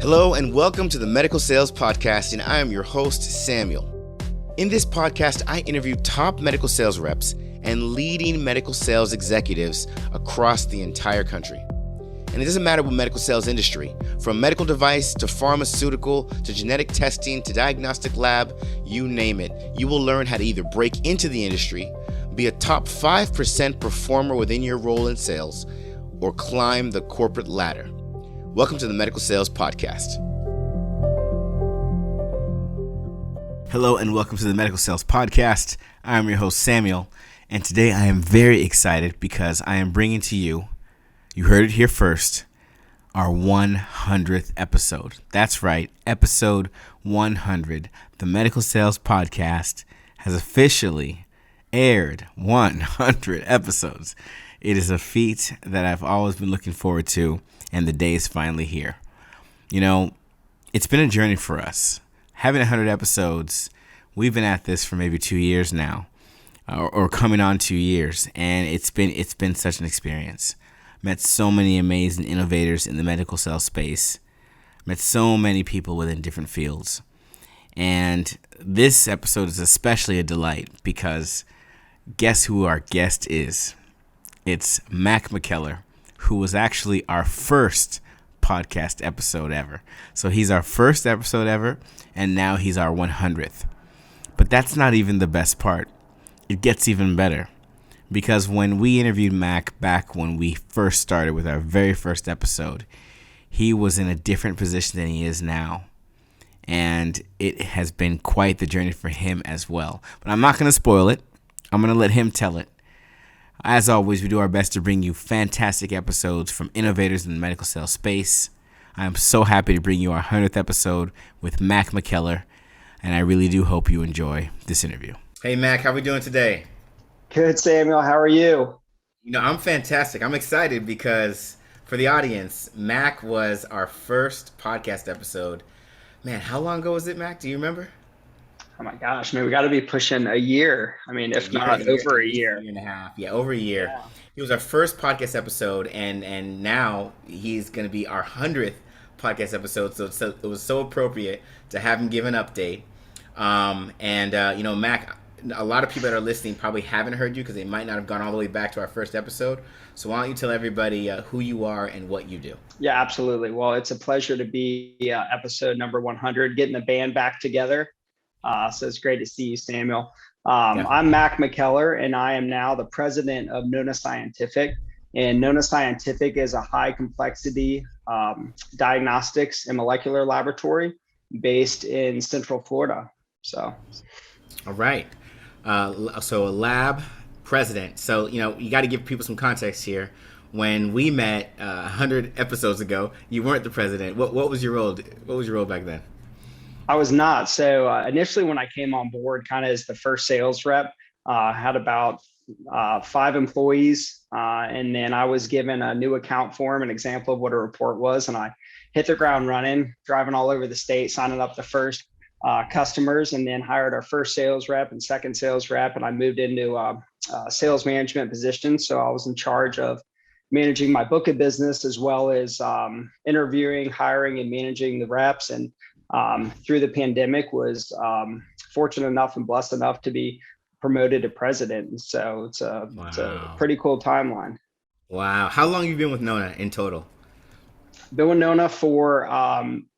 Hello and welcome to the Medical Sales Podcast, and I am your host, Samuel. In this podcast, I interview top medical sales reps and leading medical sales executives across the entire country. And it doesn't matter what medical sales industry, from medical device to pharmaceutical to genetic testing to diagnostic lab, you name it. You will learn how to either break into the industry, be a top 5% performer within your role in sales, or climb the corporate ladder. Welcome to the Medical Sales Podcast. Hello and welcome to the Medical Sales Podcast. I'm your host, Samuel, and today I am very excited because I am bringing to you heard it here first, our 100th episode. That's right, episode 100. The Medical Sales Podcast has officially aired 100 episodes. It is a feat that I've always been looking forward to, and the day is finally here. You know, it's been a journey for us. Having 100 episodes, we've been at this for maybe 2 years now, or coming on 2 years, and it's been such an experience. Met so many amazing innovators in the medical sales space. Met so many people within different fields. And this episode is especially a delight because guess who our guest is? It's Mckellar, who was actually our first podcast episode ever. So he's our first episode ever, and now he's our 100th. But that's not even the best part. It gets even better. Because when we interviewed Mac back when we first started with our very first episode, he was in a different position than he is now. And it has been quite the journey for him as well. But I'm not going to spoil it. I'm going to let him tell it. As always, we do our best to bring you fantastic episodes from innovators in the medical sales space. I am so happy to bring you our 100th episode with Mac Mckellar, and I really do hope you enjoy this interview. Hey, Mac, how are we doing today? Good, Samuel. How are you? You know, I'm fantastic. I'm excited because for the audience, Mac was our first podcast episode. Man, how long ago was it, Mac? Do you remember? Oh my gosh, man, we got to be pushing a year. I mean, if not over a year. Year and a half. Yeah, over a year. Yeah. He was our first podcast episode, and now he's going to be our 100th podcast episode. So it was so appropriate to have him give an update. You know, Mac, a lot of people that are listening probably haven't heard you because they might not have gone all the way back to our first episode. So why don't you tell everybody who you are and what you do? Yeah, absolutely. Well, it's a pleasure to be episode number 100, getting the band back together. So it's great to see you, Samuel. I'm Mac Mckellar, and I am now the president of Nona Scientific. And Nona Scientific is a high complexity diagnostics and molecular laboratory based in Central Florida. So, all right. So a lab president. So, you know, you got to give people some context here. When we met 100 episodes ago, you weren't the president. What was your role? What was your role back then? I was not. So initially when I came on board kind of as the first sales rep, had about 5 employees. And then I was given a new account form, an example of what a report was. And I hit the ground running, driving all over the state, signing up the first customers, and then hired our first sales rep and second sales rep. And I moved into a sales management position. So I was in charge of managing my book of business as well as interviewing, hiring, and managing the reps. And through the pandemic was fortunate enough and blessed enough to be promoted to president. And so it's a pretty cool timeline. Wow. How long have you been with Nona in total? Been with Nona for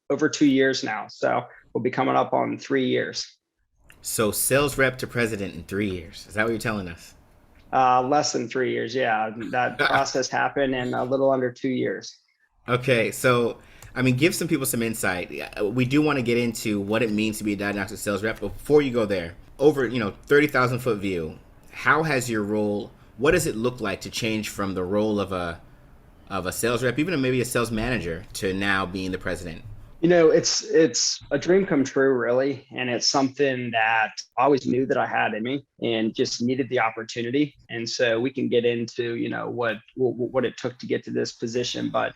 over 2 years now. So we'll be coming up on 3 years. So sales rep to president in 3 years. Is that what you're telling us? Less than 3 years. Yeah. That process happened in a little under 2 years. Okay. So, I mean, give some people some insight. We do want to get into what it means to be a diagnostic sales rep. But before you go there, over 30,000 foot view, how has your role? What does it look like to change from the role of a sales rep, even maybe a sales manager, to now being the president? You know, it's a dream come true, really, and it's something that I always knew that I had in me, and just needed the opportunity. And so we can get into what it took to get to this position, but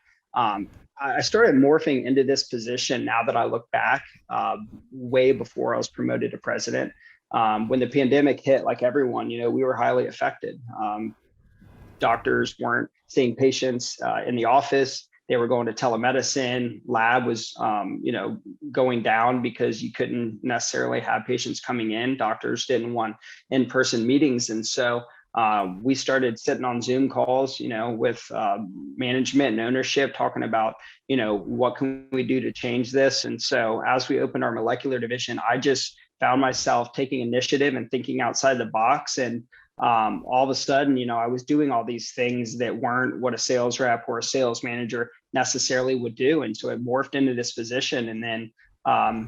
I started morphing into this position now that I look back, way before I was promoted to president. When the pandemic hit, like everyone, we were highly affected. Doctors weren't seeing patients in the office. they were going to telemedicine. Lab was, going down because you couldn't necessarily have patients coming in. Doctors didn't want in-person meetings. And so we started sitting on Zoom calls, with management and ownership, talking about, what can we do to change this? And so as we opened our molecular division, I just found myself taking initiative and thinking outside the box. And all of a sudden, I was doing all these things that weren't what a sales rep or a sales manager necessarily would do. And so it morphed into this position, and then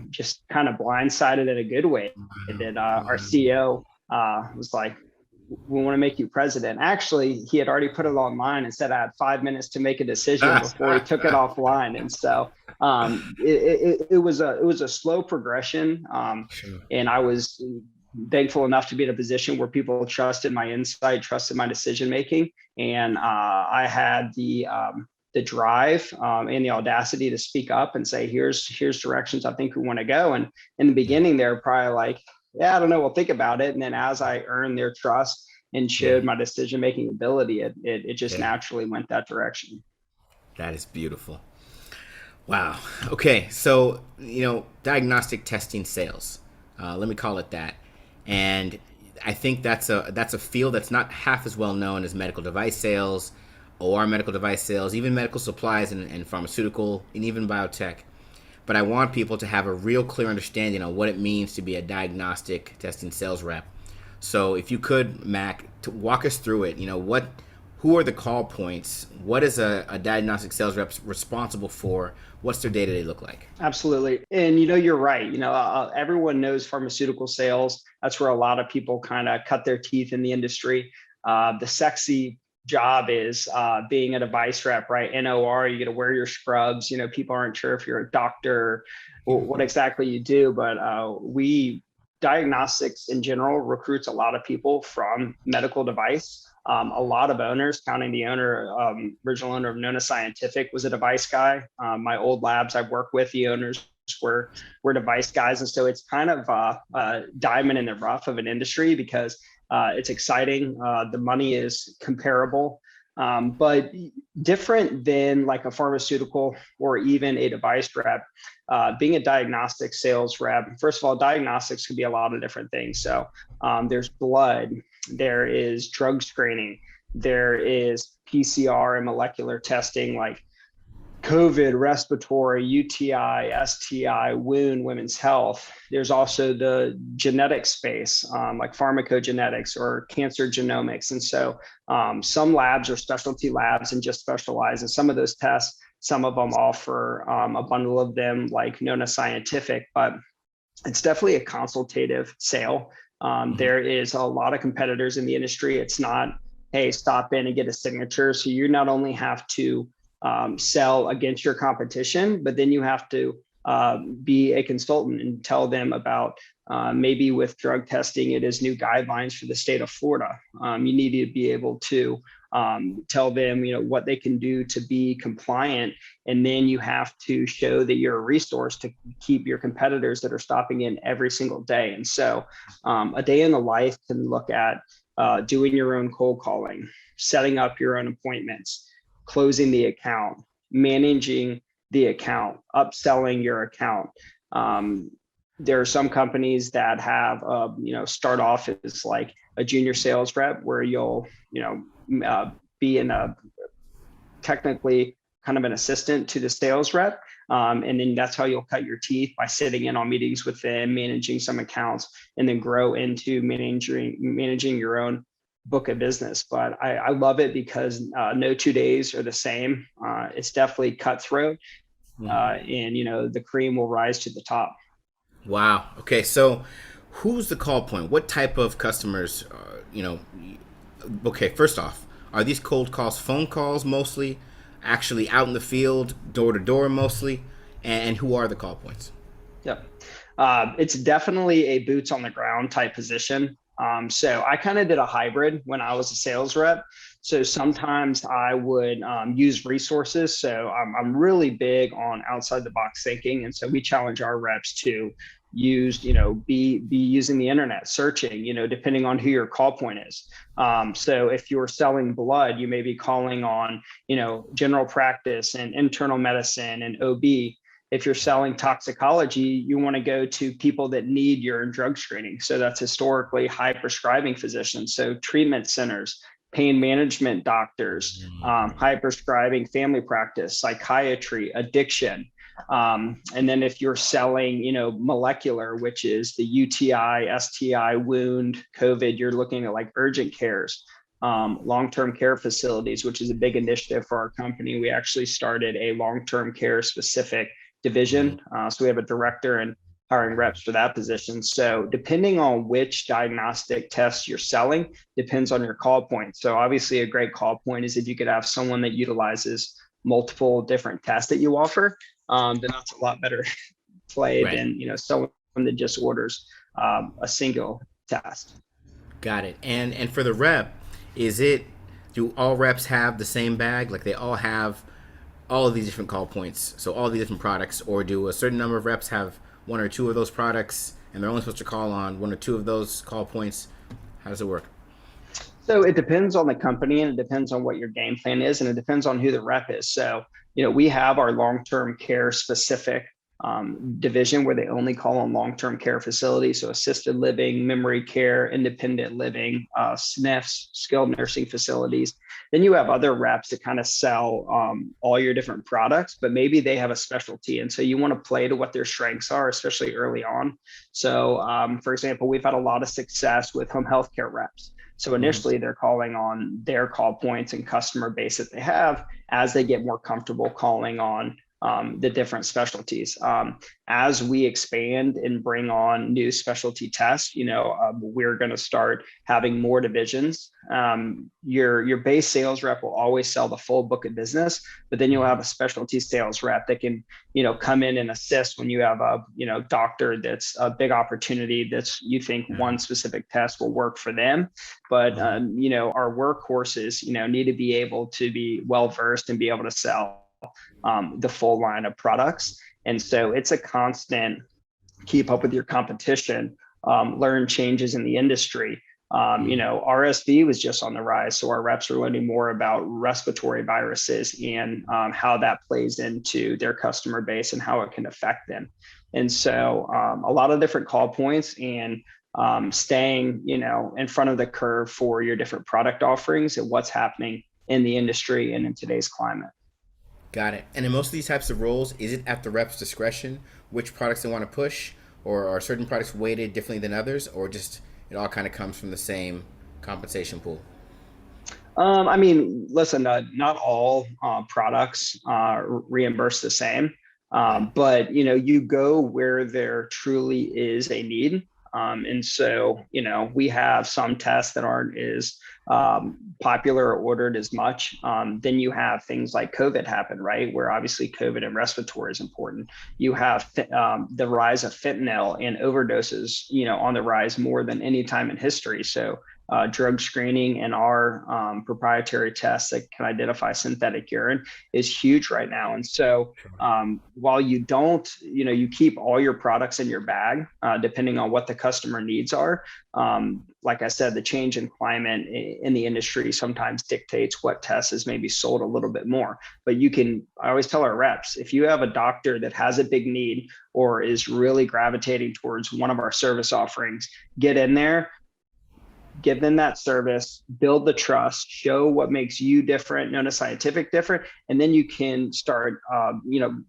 just kind of blindsided in a good way that our CEO was like, we want to make you president. Actually, he had already put it online and said I had 5 minutes to make a decision before he took it offline. And so it was a slow progression. And I was thankful enough to be in a position where people trusted my insight, trusted my decision making, and I had the drive and the audacity to speak up and say, here's directions I think we want to go. And in the beginning, they're probably like, yeah, I don't know, we'll think about it. And then as I earned their trust and showed my decision making ability, it just naturally went that direction. That is beautiful. Wow. Okay, so diagnostic testing sales, let me call it that. And I think that's a field that's not half as well known as medical device sales, or medical device sales, even medical supplies and pharmaceutical, and even biotech. But I want people to have a real clear understanding of what it means to be a diagnostic testing sales rep. So if you could, Mac, to walk us through it, who are the call points? What is a diagnostic sales rep responsible for? What's their day-to-day look like? Absolutely. And you're right. Everyone knows pharmaceutical sales. That's where a lot of people kind of cut their teeth in the industry. The sexy job is being a device rep, right? NOR, you get to wear your scrubs. People aren't sure if you're a doctor or what exactly you do, but diagnostics in general recruits a lot of people from medical device. A lot of owners, counting the original owner of Nona Scientific, was a device guy. My old labs I've worked with, the owners were device guys. And so it's kind of a diamond in the rough of an industry because it's exciting. The money is comparable, but different than like a pharmaceutical or even a device rep. Being a diagnostic sales rep, first of all, diagnostics could be a lot of different things. So there's blood, there is drug screening, there is PCR and molecular testing like COVID, respiratory, UTI, STI, wound, women's health. There's also the genetic space, like pharmacogenetics or cancer genomics. And so some labs are specialty labs and just specialize in some of those tests. Some of them offer a bundle of them like Nona Scientific, but it's definitely a consultative sale. There is a lot of competitors in the industry. It's not, hey, stop in and get a signature. So you not only have to sell against your competition, but then you have to be a consultant and tell them about maybe with drug testing, it is new guidelines for the state of Florida. You need to be able to tell them, what they can do to be compliant. And then you have to show that you're a resource to keep your competitors that are stopping in every single day. And so a day in the life can look at doing your own cold calling, setting up your own appointments, closing the account, managing the account, upselling your account. There are some companies that have, start off as like a junior sales rep where you'll, be in a technically kind of an assistant to the sales rep. And then that's how you'll cut your teeth, by sitting in on meetings with them, managing some accounts, and then grow into managing your own book of business. But I love it because no 2 days are the same. It's definitely cutthroat, and the cream will rise to the top. Wow. Okay, so who's the call point? What type of customers? Okay, first off, are these cold calls phone calls mostly, actually out in the field, door to door mostly, and who are the call points? Yep. It's definitely a boots on the ground type position. So I kind of did a hybrid when I was a sales rep. So sometimes I would use resources. So I'm really big on outside the box thinking. And so we challenge our reps to use, be using the internet, searching, depending on who your call point is. So if you're selling blood, you may be calling on, general practice and internal medicine and OB. If you're selling toxicology, you want to go to people that need urine drug screening. So that's historically high prescribing physicians. So treatment centers, pain management doctors, high prescribing family practice, psychiatry, addiction. And then if you're selling, molecular, which is the UTI, STI, wound, COVID, you're looking at like urgent cares, long-term care facilities, which is a big initiative for our company. We actually started a long-term care specific division. So we have a director and hiring reps for that position. So depending on which diagnostic test you're selling, depends on your call point. So obviously a great call point is if you could have someone that utilizes multiple different tests that you offer, then that's a lot better play Right. than, someone that just orders a single test. Got it. And for the rep, do all reps have the same bag? Like they all have all of these different call points, so all these different products, or do a certain number of reps have one or two of those products and they're only supposed to call on one or two of those call points? How does it work? So it depends on the company and it depends on what your game plan is, and it depends on who the rep is. So, we have our long-term care specific division where they only call on long-term care facilities. So assisted living, memory care, independent living, SNFs, skilled nursing facilities. Then you have other reps that kind of sell all your different products, but maybe they have a specialty. And so you want to play to what their strengths are, especially early on. So for example, we've had a lot of success with home healthcare reps. So initially they're calling on their call points and customer base that they have as they get more comfortable calling on the different specialties. As we expand and bring on new specialty tests, we're going to start having more divisions. Your base sales rep will always sell the full book of business, but then you'll have a specialty sales rep that can, come in and assist when you have a, doctor that's a big opportunity that's you think one specific test will work for them. But, our workhorses, need to be able to be well-versed and be able to sell the full line of products. And so it's a constant keep up with your competition, learn changes in the industry. RSV was just on the rise. So our reps are learning more about respiratory viruses and how that plays into their customer base and how it can affect them. And so a lot of different call points and staying, in front of the curve for your different product offerings and what's happening in the industry and in today's climate. Got it. And in most of these types of roles, is it at the rep's discretion which products they want to push, or are certain products weighted differently than others, or just it all kind of comes from the same compensation pool? Listen, not all products reimburse the same, but you go where there truly is a need. And so, we have some tests that aren't as popular or ordered as much. Then you have things like COVID happen, right? Where obviously COVID and respiratory is important. You have the rise of fentanyl and overdoses, on the rise more than any time in history. So drug screening and our proprietary tests that can identify synthetic urine is huge right now. And so while you don't, you keep all your products in your bag, depending on what the customer needs are. Like I said, the change in climate in the industry sometimes dictates what tests is maybe sold a little bit more. But I always tell our reps, if you have a doctor that has a big need or is really gravitating towards one of our service offerings, get in there, give them that service, build the trust, show what makes you different, Nona Scientific different, and then you can start,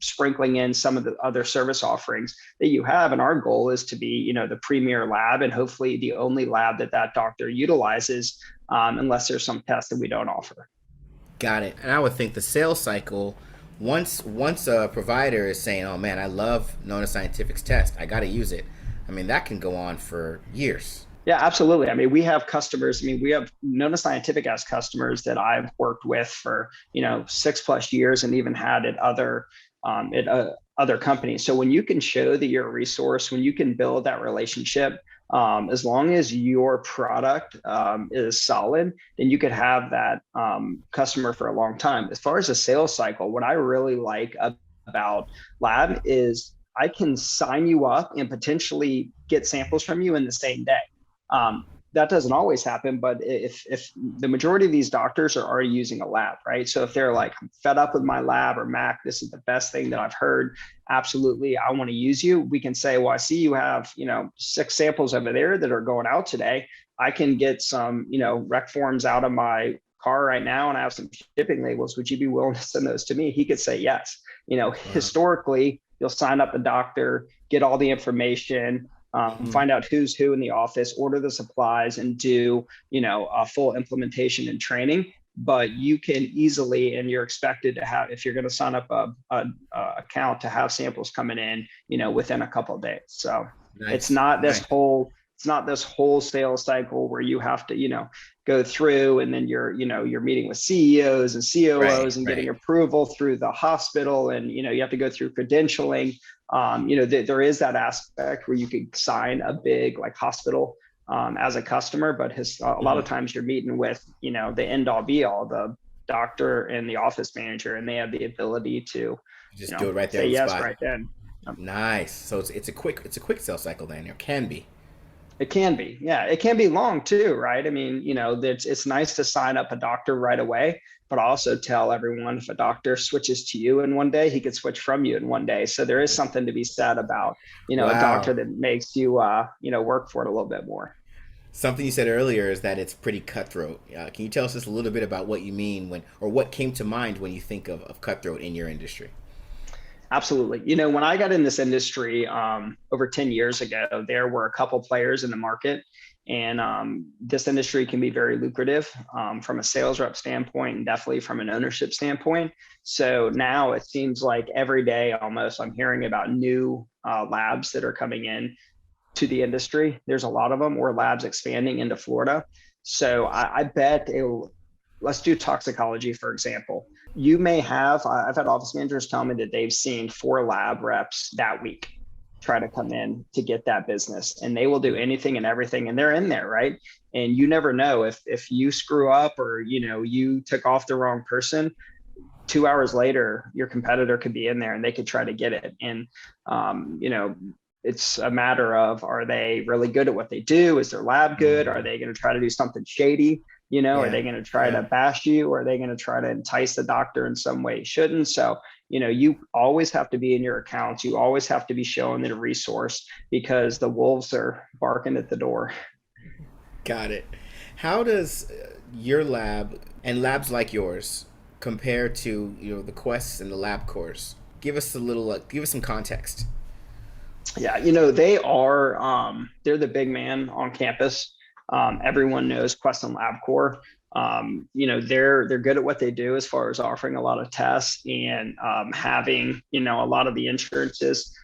sprinkling in some of the other service offerings that you have. And our goal is to be, the premier lab and hopefully the only lab that doctor utilizes, unless there's some test that we don't offer. Got it. And I would think the sales cycle, once a provider is saying, "Oh man, I love Nona Scientific's test. I got to use it." That can go on for years. Yeah, absolutely. We have customers. We have Nona Scientific as customers that I've worked with for 6+ years, and even had at other companies. So when you can show that you're a resource, when you can build that relationship, as long as your product is solid, then you could have that customer for a long time. As far as the sales cycle, what I really like about Lab is I can sign you up and potentially get samples from you in the same day. That doesn't always happen, but if the majority of these doctors are already using a lab, right? So if they're like, I'm fed up with my lab, or Mac, this is the best thing that I've heard, absolutely, I want to use you. We can say, well, I see you have, 6 samples over there that are going out today. I can get some, rec forms out of my car right now, and I have some shipping labels. Would you be willing to send those to me? He could say yes. Wow. Historically, you'll sign up the doctor, get all the information, find out who's who in the office, order the supplies, and do, a full implementation and training. But you can easily, and you're expected to have, if you're going to sign up a account, to have samples coming in, within a couple of days. So nice. It's not this whole sales cycle where you have to, go through, and then you're meeting with CEOs and COOs and getting approval through the hospital, and you have to go through credentialing. There is that aspect where you could sign a big like hospital as a customer, but a lot of times you're meeting with the end all be all, the doctor and the office manager, and they have the ability to just do it right there. Say yes spot. Right then. Nice. So it's a quick sales cycle then, or can be. It can be, yeah. It can be long too, right? I mean, it's nice to sign up a doctor right away, but also tell everyone, if a doctor switches to you in one day, he could switch from you in one day. So there is something to be said about, a doctor that makes you, work for it a little bit more. Something you said earlier is that it's pretty cutthroat. Can you tell us just a little bit about what you mean or what came to mind when you think of cutthroat in your industry? Absolutely. When I got in this industry over 10 years ago, there were a couple players in the market, and this industry can be very lucrative from a sales rep standpoint, and definitely from an ownership standpoint. So now it seems like every day almost I'm hearing about new labs that are coming in to the industry. There's a lot of them, or labs expanding into Florida. So I bet let's do toxicology, for example. You may have, I've had office managers tell me that they've seen 4 lab reps that week try to come in to get that business, and they will do anything and everything, and they're in there, right? And you never know if you screw up, or you took off the wrong person, 2 hours later your competitor could be in there and they could try to get it. And it's a matter of, are they really good at what they do? Is their lab good? Are they going to try to do something shady? Are they going to try to bash you, or are they going to try to entice the doctor in some way? Shouldn't. So, you always have to be in your accounts. You always have to be showing the resource, because the wolves are barking at the door. Got it. How does your lab and labs like yours compare to, the Quests and the LabCorps? Give us some context. Yeah, they are, they're the big man on campus. Everyone knows Quest and LabCorp. They're good at what they do as far as offering a lot of tests, and having a lot of the insurances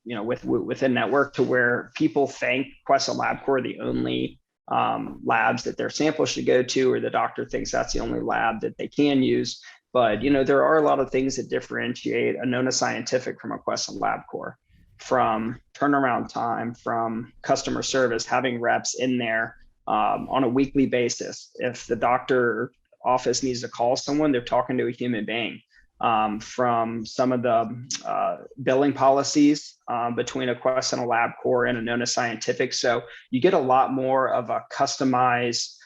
within network, to where people think Quest and LabCorp are the only labs that their samples should go to, or the doctor thinks that's the only lab that they can use. But there are a lot of things that differentiate a Nona Scientific from a Quest and LabCorp. From turnaround time, from customer service, having reps in there on a weekly basis. If the doctor office needs to call someone, they're talking to a human being. From some of the billing policies between a Quest and a LabCorp and a Nona Scientific. So you get a lot more of a customized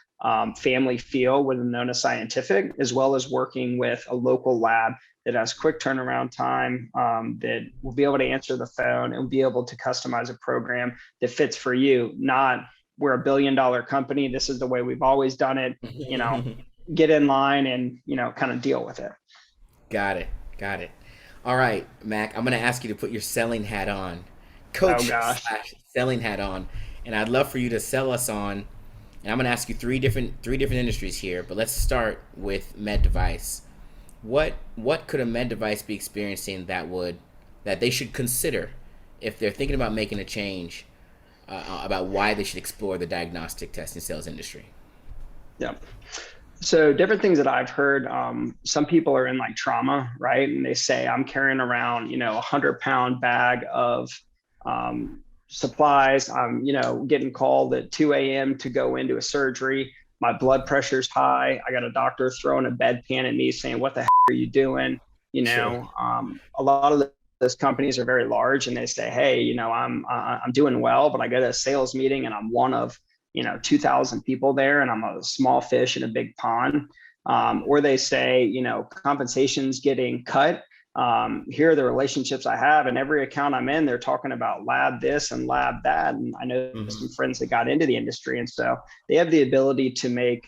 family feel with a Nona Scientific, as well as working with a local lab that has quick turnaround time, that will be able to answer the phone and be able to customize a program that fits for you. Not, we're $1 billion company, this is the way we've always done it, get in line and, kind of deal with it. Got it. All right, Mac, I'm going to ask you to put your selling hat on, coach / selling hat on, and I'd love for you to sell us on, and I'm going to ask you three different industries here, but let's start with med device. What could a med device be experiencing that they should consider if they're thinking about making a change about why they should explore the diagnostic testing sales industry? Yeah. So different things that I've heard, some people are in like trauma, right? And they say, I'm carrying around, 100-pound bag of supplies. I'm, getting called at 2 a.m. to go into a surgery. My blood pressure's high. I got a doctor throwing a bedpan at me saying, what the heck are you doing? A lot of those companies are very large and they say, hey, I'm doing well, but I go to a sales meeting and I'm one of 2,000 people there and I'm a small fish in a big pond. Or they say, compensation's getting cut. Here are the relationships I have, and every account I'm in, they're talking about lab this and lab that. And I know some friends that got into the industry, and so they have the ability to make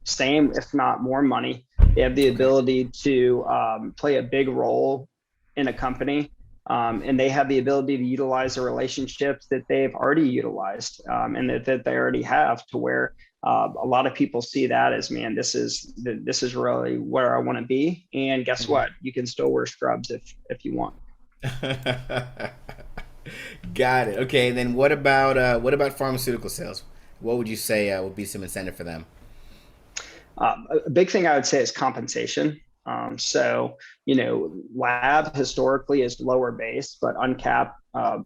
same, if not more money. They have the ability to play a big role in a company, and they have the ability to utilize the relationships that they've already utilized and that they already have, to where a lot of people see that as, man, this is really where I want to be. And guess what? You can still wear scrubs if you want. Got it. Okay, then what about pharmaceutical sales? What would you say would be some incentive for them? A big thing I would say is compensation. So, lab historically is lower base, but uncapped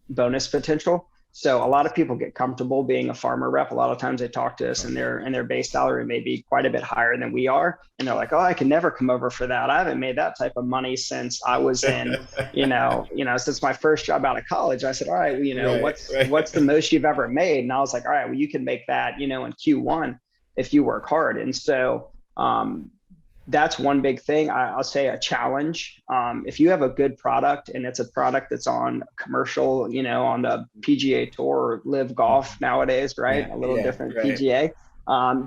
bonus potential. So a lot of people get comfortable being a pharma rep. A lot of times they talk to us and their base salary may be quite a bit higher than we are. And they're like, oh, I can never come over for that. I haven't made that type of money since I was in, since my first job out of college. I said, all right, well, what's the most you've ever made? And I was like, all right, well, you can make that, in Q1 if you work hard. And so, that's one big thing. I'll say a challenge. If you have a good product and it's a product that's on commercial, on the PGA Tour or Live Golf nowadays, right? A little different PGA.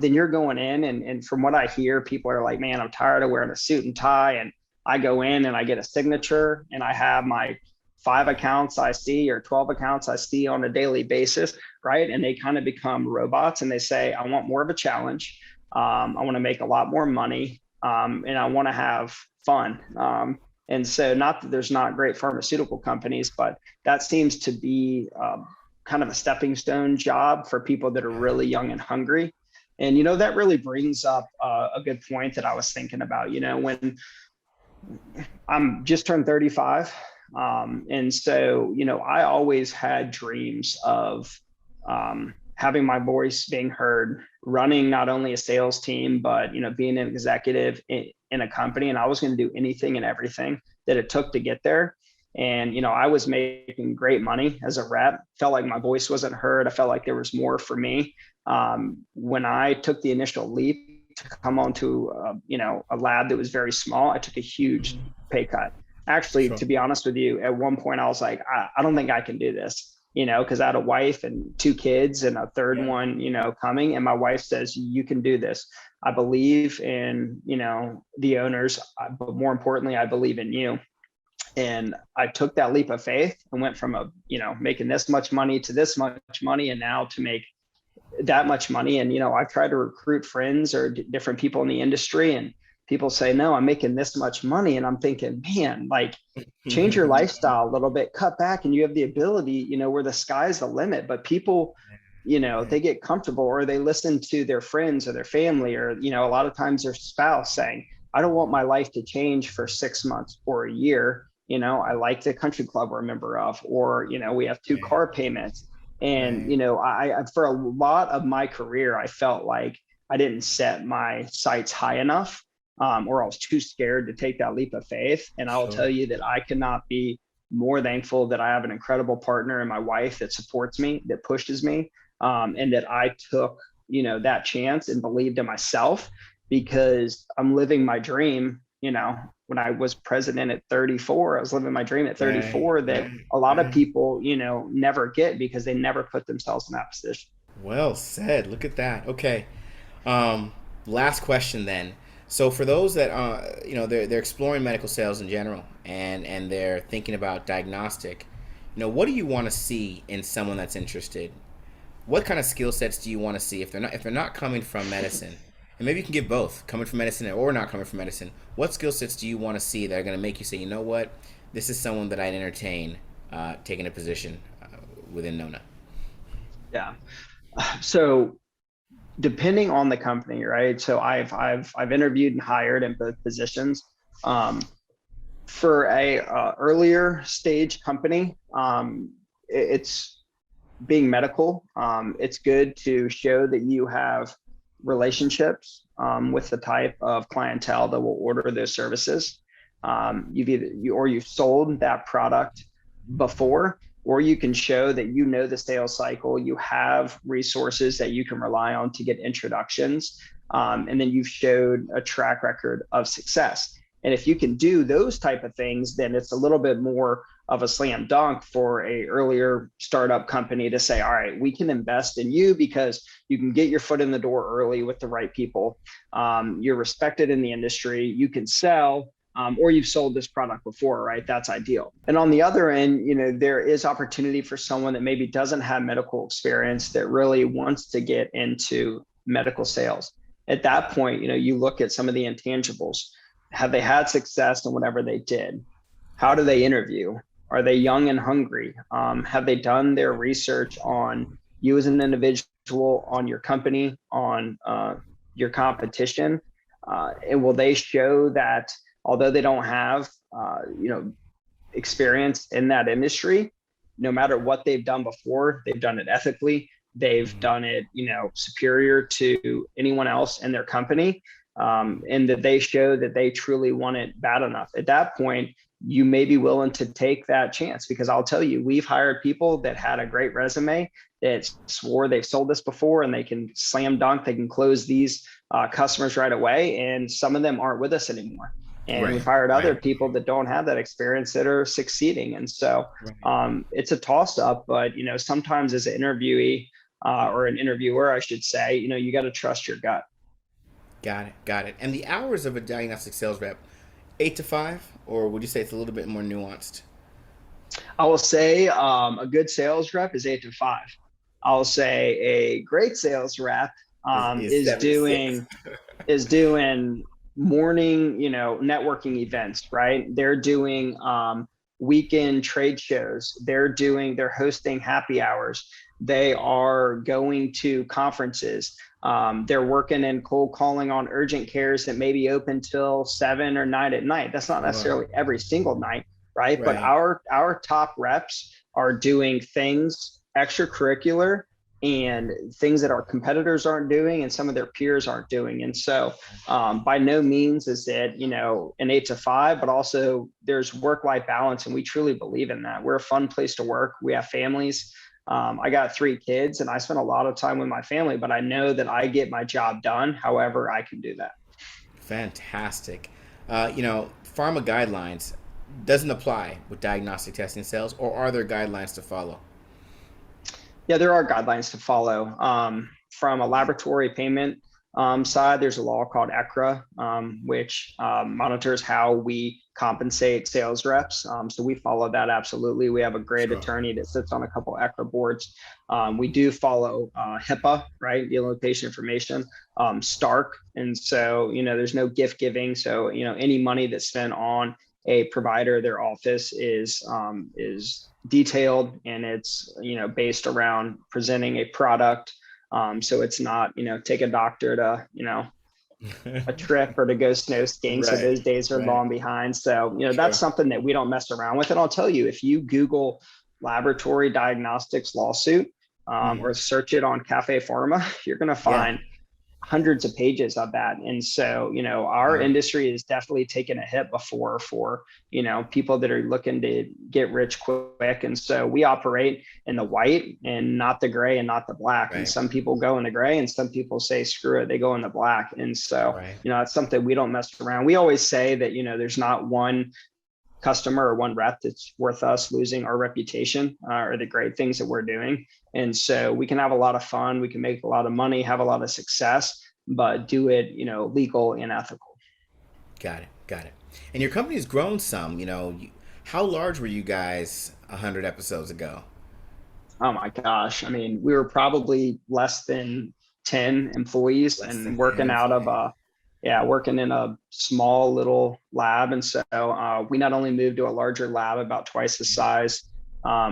Then you're going in and from what I hear, people are like, man, I'm tired of wearing a suit and tie. And I go in and I get a signature and I have my 5 accounts I see or 12 accounts I see on a daily basis, right? And they kind of become robots and they say, I want more of a challenge. I want to make a lot more money. And I want to have fun. And so not that there's not great pharmaceutical companies, but that seems to be kind of a stepping stone job for people that are really young and hungry. And, that really brings up a good point that I was thinking about, when I'm just turned 35. And so, I always had dreams of having my voice being heard, running not only a sales team, but, being an executive in a company. And I was going to do anything and everything that it took to get there. And, I was making great money as a rep, felt like my voice wasn't heard. I felt like there was more for me. When I took the initial leap to come onto, a lab that was very small, I took a huge pay cut. Actually, to be honest with you, at one point I was like, I don't think I can do this. Because I had a wife and 2 kids and a third one, coming. And my wife says, you can do this. I believe in, the owners, but more importantly, I believe in you. And I took that leap of faith and went from making this much money to this much money, and now to make that much money. And, I try to recruit friends or different people in the industry, and people say, no, I'm making this much money. And I'm thinking, man, like, change your lifestyle a little bit, cut back, and you have the ability, where the sky's the limit. But people, they get comfortable, or they listen to their friends or their family, or, a lot of times their spouse saying, I don't want my life to change for 6 months or a year. I like the country club we're a member of, or, we have 2 car payments. And, I for a lot of my career, I felt like I didn't set my sights high enough. Or I was too scared to take that leap of faith. And I'll tell you that I cannot be more thankful that I have an incredible partner in my wife that supports me, that pushes me, and that I took, that chance and believed in myself, because I'm living my dream. When I was president at 34, I was living my dream at 34 that a lot of people, never get, because they never put themselves in that position. Well said. Look at that. Okay. Last question then. So for those that they're exploring medical sales in general, and they're thinking about diagnostic, what do you want to see in someone that's interested? What kind of skill sets do you want to see if they're not coming from medicine? And maybe you can give both, coming from medicine or not coming from medicine. What skill sets do you want to see that are going to make you say, you know what, this is someone that I'd entertain taking a position within Nona? Yeah. So depending on the company, right? So I've interviewed and hired in both positions. For a earlier stage company, it's being medical. It's good to show that you have relationships with the type of clientele that will order those services. you've sold that product before, or you can show that you know the sales cycle, you have resources that you can rely on to get introductions, and then you've showed a track record of success. And if you can do those type of things, then it's a little bit more of a slam dunk for a earlier startup company to say, all right, we can invest in you because you can get your foot in the door early with the right people. You're respected in the industry, you can sell, or you've sold this product before, right? That's ideal. And on the other end, there is opportunity for someone that maybe doesn't have medical experience that really wants to get into medical sales. At that point, you look at some of the intangibles. Have they had success in whatever they did? How do they interview? Are they young and hungry? Have they done their research on you as an individual, on your company, on your competition? And will they show that although they don't have experience in that industry, no matter what they've done before, they've done it ethically, they've done it superior to anyone else in their company, and that they show that they truly want it bad enough. At that point, you may be willing to take that chance, because I'll tell you, we've hired people that had a great resume that swore they've sold this before and they can slam dunk, they can close these customers right away, and some of them aren't with us anymore. And we've hired other people that don't have that experience that are succeeding. And so it's a toss up, but sometimes as an interviewee or an interviewer, I should say, you got to trust your gut. Got it. And the hours of a diagnostic sales rep, 8 to 5, or would you say it's a little bit more nuanced? I will say a good sales rep is 8 to 5. I'll say a great sales rep is doing morning, networking events, right? They're doing weekend trade shows. They're hosting happy hours. They are going to conferences. They're working in cold calling on urgent cares that may be open till 7 or 9 at night. That's not necessarily every single night, right? But our top reps are doing things extracurricular and things that our competitors aren't doing and some of their peers aren't doing. And so by no means is it, an 8 to 5, but also there's work-life balance. And we truly believe in that. We're a fun place to work. We have families. I got 3 kids and I spend a lot of time with my family, but I know that I get my job done however I can do that. Fantastic. Pharma guidelines doesn't apply with diagnostic testing sales, or are there guidelines to follow? Yeah, there are guidelines to follow. From a laboratory payment side, there's a law called ECRA, which monitors how we compensate sales reps. So we follow that absolutely. We have a great attorney that sits on a couple ECRA boards. We do follow HIPAA, right? Dealing with patient information, Stark. And so, there's no gift giving. So, any money that's spent on a provider, their office is detailed, and it's based around presenting a product. So it's not take a doctor to a trip or to go snow skiing. So those days are long behind. So that's something that we don't mess around with. And I'll tell you, if you Google laboratory diagnostics lawsuit or search it on Cafe Pharma, you're going to find hundreds of pages of that. And so, our industry is definitely taken a hit before for, people that are looking to get rich quick. And so we operate in the white and not the gray and not the black. And some people go in the gray and some people say, screw it, they go in the black. And so, it's something we don't mess around. We always say that, there's not one customer or one rep that's worth us losing our reputation or the great things that we're doing. And so we can have a lot of fun, we can make a lot of money, have a lot of success, but do it, legal and ethical. Got it. And your company's grown some, how large were you guys 100 episodes ago? Oh my gosh. I mean, we were probably less than 10 employees and working out of working in a small little lab. And so we not only moved to a larger lab, about twice the size.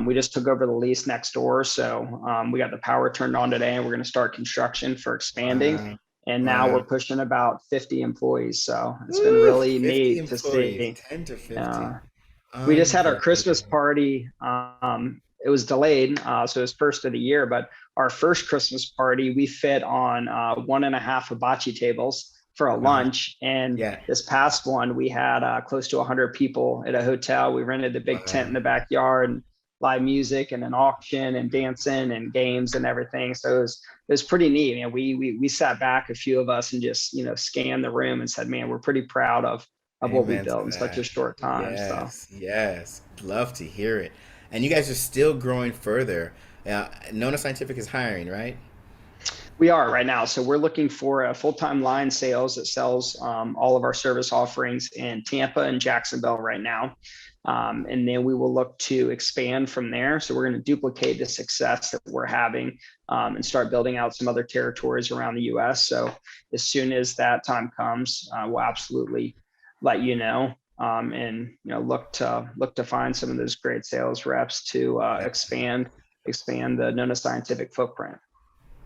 We just took over the lease next door. So we got the power turned on today and we're going to start construction for expanding. And now we're pushing about 50 employees. So it's been really neat to see. 10 to 50. We just had our Christmas party. It was delayed. So it was first of the year, but our first Christmas party, we fit on 1.5 hibachi tables for a Uh-huh. lunch. And Yeah. this past one, we had close to 100 people at a hotel. We rented the big tent Wow. in the backyard, and live music and an auction and dancing and games and everything. So it was pretty neat. You know, we sat back, a few of us, and just, scanned the room and said, man, we're pretty proud of what we Amen to built in such a that. short time. So Yes, yes. Love to hear it. And you guys are still growing further. Nona Scientific is hiring, right? we are right now. So we're looking for a full-time line sales that sells all of our service offerings in Tampa and Jacksonville right now. And then we will look to expand from there. So we're going to duplicate the success that we're having, and start building out some other territories around the U.S. So as soon as that time comes, we'll absolutely let you know. And look to find some of those great sales reps to expand the Nona Scientific footprint.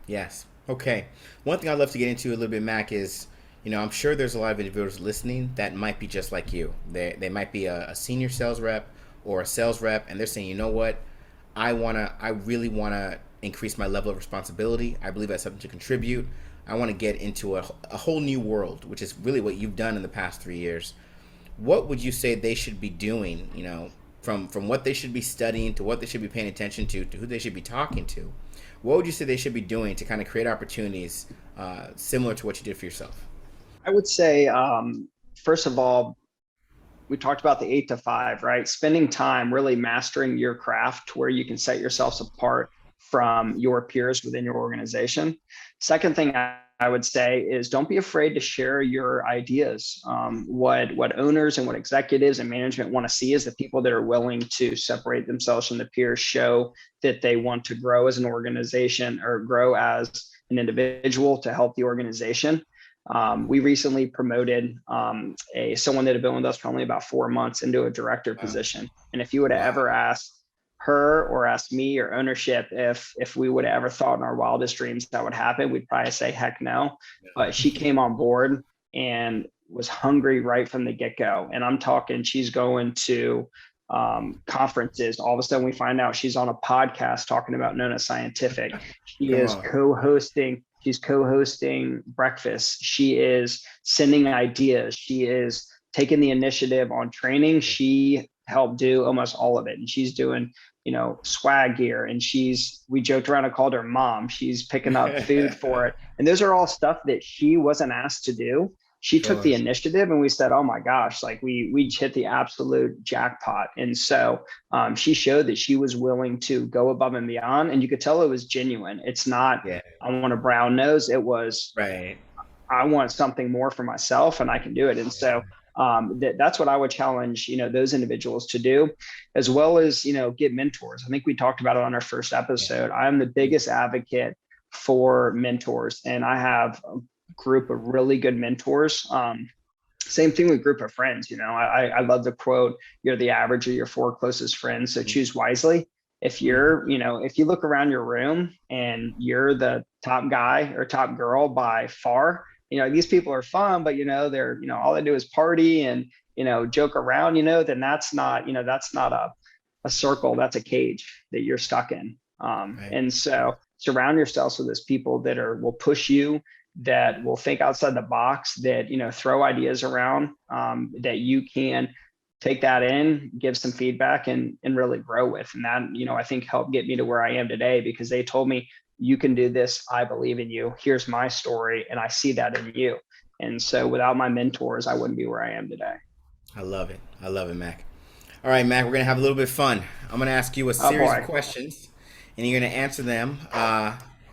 Yes. Okay. One thing I'd love to get into a little bit, Mac, is I'm sure there's a lot of individuals listening that might be just like you. They might be a senior sales rep or a sales rep, and they're saying, you know what, I really wanna increase my level of responsibility. I believe I have something to contribute. I want to get into a whole new world, which is really what you've done in the past 3 years. What would you say they should be doing? From what they should be studying to what they should be paying attention to who they should be talking to. What would you say they should be doing to kind of create opportunities similar to what you did for yourself? I would say, first of all, we talked about the 8 to 5, right? Spending time really mastering your craft to where you can set yourselves apart from your peers within your organization. Second thing I would say is don't be afraid to share your ideas. What owners and what executives and management want to see is the people that are willing to separate themselves from the peers, show that they want to grow as an organization or grow as an individual to help the organization. We recently promoted someone that had been with us for only about 4 months into a director Wow. position. And if you would have ever Wow. asked her or asked me or ownership if we would have ever thought in our wildest dreams that would happen, we'd probably say heck no. But she came on board and was hungry right from the get-go. And I'm talking, she's going to conferences. All of a sudden we find out she's on a podcast talking about Nona Scientific. She Come is on. co-hosting She's co-hosting breakfast. She is sending ideas. She is taking the initiative on training. She helped do almost all of it. And she's doing, swag gear. And we joked around and called her mom. She's picking up food for it. And those are all stuff that she wasn't asked to do. She Come took the on. initiative, and we said, oh my gosh, like we hit the absolute jackpot. And so she showed that she was willing to go above and beyond. And you could tell it was genuine. It's not, Yeah. I want a brown nose. It was, Right. I want something more for myself, and I can do it. And so that's what I would challenge, those individuals to do, as well as, get mentors. I think we talked about it on our first Yeah. episode. I'm the biggest advocate for mentors, and I have a group of really good mentors. Same thing with group of friends. I love the quote, you're the average of your four closest friends. So choose wisely. If you look around your room and you're the top guy or top girl by far, these people are fun, but they're, all they do is party and, joke around, then that's not a circle, that's a cage that you're stuck in. Right. And so surround yourselves with those people that will push you, that will think outside the box, that throw ideas around, that you can take that in, give some feedback, and really grow with. And that, I think helped get me to where I am today, because they told me, you can do this. I believe in you. Here's my story. And I see that in you. And so without my mentors, I wouldn't be where I am today. I love it. I love it, Mac. All right, Mac, we're going to have a little bit of fun. I'm going to ask you a Oh series of boy. questions, and you're going to answer them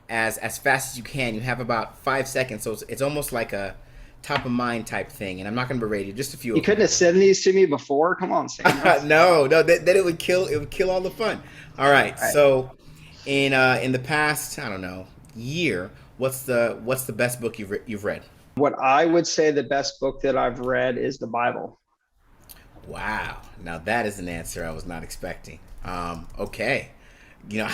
as fast as you can. You have about 5 seconds, so it's almost like a top of mind type thing, and I'm not going to berate you, just a few You of them. couldn't have sent these to me before. Come on, Samuel. No, no, then it would kill all the fun. All right, All right. so in the past, I don't know, year, what's the best book you've read? What I would say the best book that I've read is the Bible. Wow. Now that is an answer I was not expecting. Okay. You know,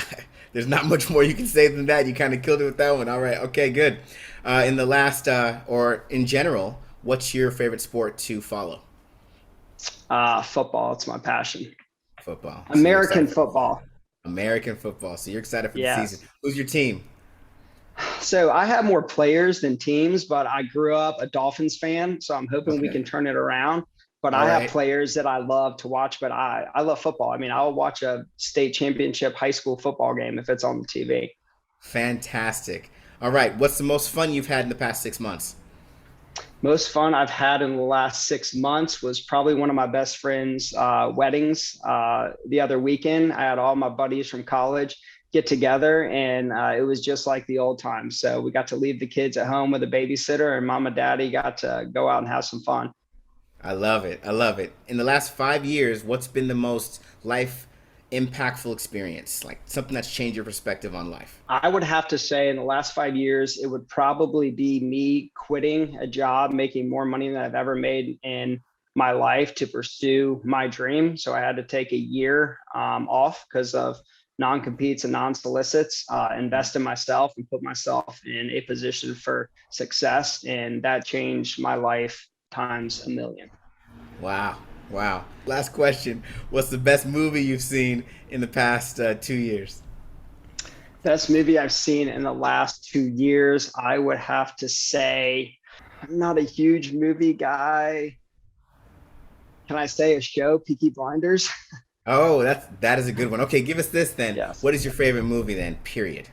there's not much more you can say than that. You kind of killed it with that one. All right. Okay, good. In the last, or in general, what's your favorite sport to follow? Football. It's my passion. Football. So you're American excited for the season. football. American football. So you're excited for the season. Yes. Who's your team? So I have more players than teams, but I grew up a Dolphins fan, so I'm hoping we Okay. can turn it around. But All I have right. players that I love to watch, but I love football. I mean, I'll watch a state championship high school football game if it's on the TV. Fantastic. All right. What's the most fun you've had in the past 6 months? Most fun I've had in the last 6 months was probably one of my best friends' weddings. The other weekend, I had all my buddies from college get together, and it was just like the old times. So we got to leave the kids at home with a babysitter, and mom and daddy got to go out and have some fun. I love it. I love it. In the last 5 years, what's been the most life impactful experience? Like something that's changed your perspective on life? I would have to say in the last 5 years, it would probably be me quitting a job, making more money than I've ever made in my life to pursue my dream. So I had to take a year off because of non-competes and non-solicits, invest in myself and put myself in a position for success. And that changed my life times a million. Wow. Wow. Last question. What's the best movie you've seen in the past 2 years? Best movie I've seen in the last 2 years, I would have to say, I'm not a huge movie guy. Can I say a show, Peaky Blinders? Oh, that is a good one. Okay, give us this then. Yes. What is your favorite movie then? Period.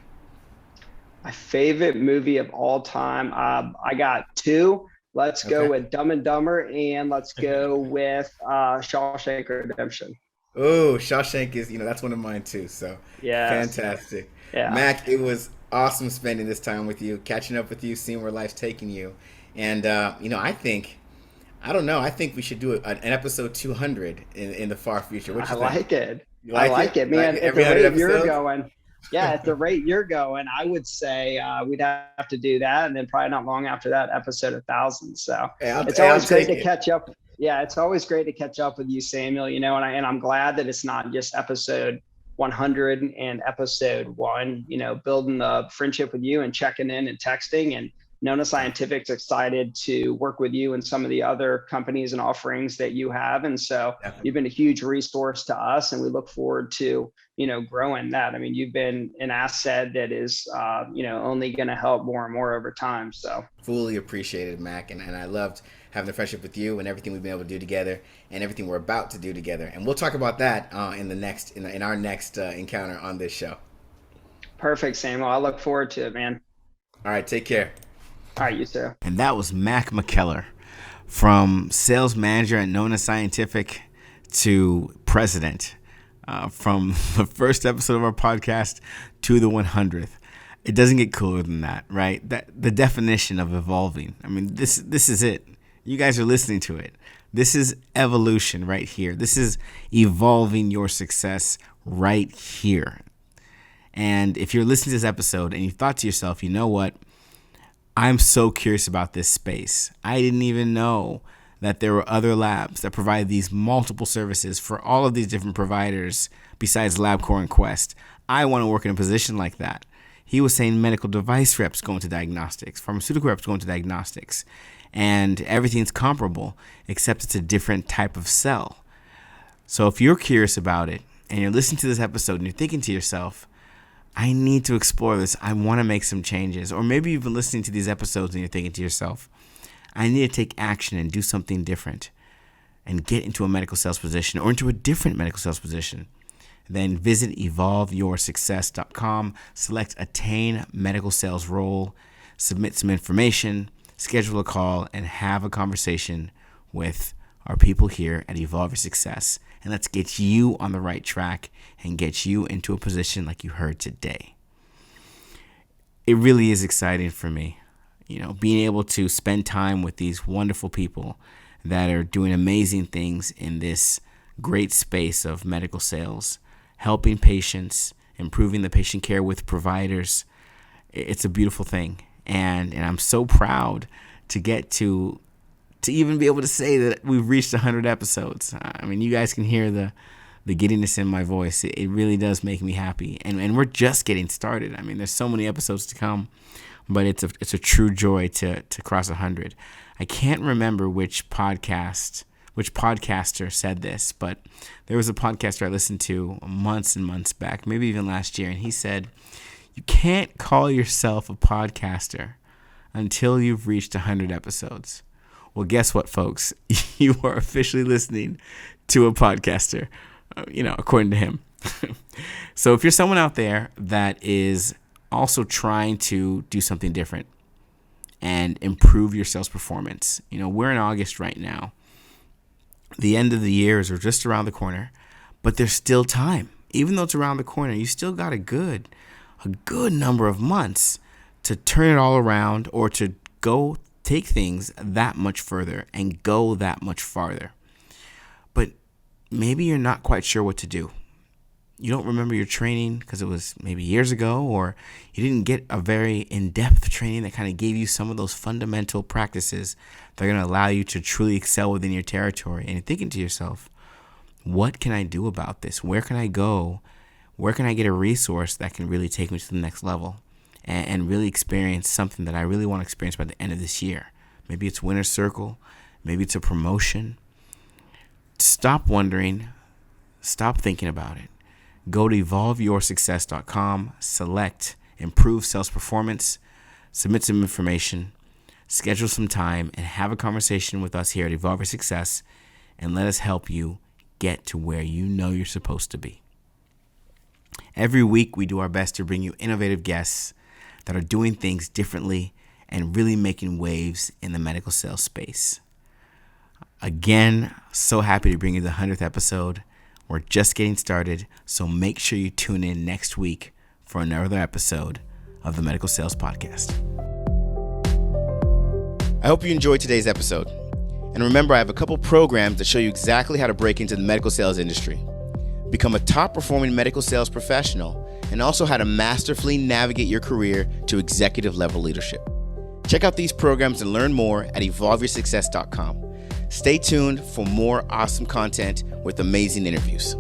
My favorite movie of all time. I got two. Let's go Okay. with Dumb and Dumber, and let's go with Shawshank Redemption. Oh, Shawshank is, that's one of mine too. So Yes. fantastic. Yeah. Mac, it was awesome spending this time with you, catching up with you, seeing where life's taking you. And, I don't know, I think we should do an episode 200 in the far future. What I you think? like it. You I like like it? it, Like man. At every the 100 rate you're episodes? going, yeah, at the rate you're going, I would say we'd have to do that, and then probably not long after that, episode 1,000. So it's Hey, I'll always great take to it. catch up. Yeah, it's always great to catch up with you, Samuel. And I'm glad that it's not just episode 100 and episode one. Building the friendship with you and checking in and texting, and Nona Scientific's excited to work with you and some of the other companies and offerings that you have. And so you've Definitely. been a huge resource to us, and we look forward to growing that. I mean, you've been an asset that is only going to help more and more over time. So Fully appreciated, Mac, and I loved having the friendship with you and everything we've been able to do together and everything we're about to do together. And we'll talk about that in our next encounter on this show. perfect, Samuel. I look forward to it, man. All right, take care. All right, you too. And that was Mac Mckellar, from sales manager at Nona Scientific to president, from the first episode of our podcast to the 100th. It doesn't get cooler than that, right? That the definition of evolving. I mean, this is it. You guys are listening to it. This is evolution right here. This is evolving your success right here. And if you're listening to this episode and you thought to yourself, you know what? I'm so curious about this space. I didn't even know that there were other labs that provide these multiple services for all of these different providers besides LabCorp and Quest. I want to work in a position like that. He was saying medical device reps go into diagnostics, pharmaceutical reps go into diagnostics, and everything's comparable except it's a different type of cell. So if you're curious about it and you're listening to this episode and you're thinking to yourself, I need to explore this. I want to make some changes. Or maybe you've been listening to these episodes and you're thinking to yourself, I need to take action and do something different and get into a medical sales position or into a different medical sales position. Then visit evolveyoursuccess.com, select Attain Medical Sales Role, submit some information, schedule a call, and have a conversation with our people here at Evolve Your Success. And let's get you on the right track and get you into a position like you heard today. It really is exciting for me, being able to spend time with these wonderful people that are doing amazing things in this great space of medical sales, helping patients, improving the patient care with providers. It's a beautiful thing. And I'm so proud to get to even be able to say that we've reached 100 episodes. I mean, you guys can hear the giddiness in my voice. It really does make me happy. And we're just getting started. I mean, there's so many episodes to come, but it's a true joy to cross 100. I can't remember which podcaster said this, but there was a podcaster I listened to months and months back, maybe even last year, and he said, You can't call yourself a podcaster until you've reached 100 episodes. Well, guess what, folks? You are officially listening to a podcaster, according to him. So if you're someone out there that is also trying to do something different and improve your sales performance, we're in August right now. The end of the year is just around the corner, but there's still time. Even though it's around the corner, you still got a good number of months to turn it all around or to go take things that much further and go that much farther. But maybe you're not quite sure what to do. You don't remember your training because it was maybe years ago, or you didn't get a very in-depth training that kind of gave you some of those fundamental practices that are going to allow you to truly excel within your territory. And you're thinking to yourself, what can I do about this? Where can I go? Where can I get a resource that can really take me to the next level and really experience something that I really want to experience by the end of this year? Maybe it's Winner's Circle. Maybe it's a promotion. Stop wondering. Stop thinking about it. Go to evolveyoursuccess.com, select Improve Sales Performance, submit some information, schedule some time, and have a conversation with us here at Evolve Your Success, and let us help you get to where you know you're supposed to be. Every week, we do our best to bring you innovative guests that are doing things differently and really making waves in the medical sales space. Again, so happy to bring you the 100th episode. We're just getting started, so make sure you tune in next week for another episode of the Medical Sales Podcast. I hope you enjoyed today's episode. And remember, I have a couple programs that show you exactly how to break into the medical sales industry, become a top-performing medical sales professional, and also how to masterfully navigate your career to executive-level leadership. Check out these programs and learn more at evolveyoursuccess.com. Stay tuned for more awesome content with amazing interviews.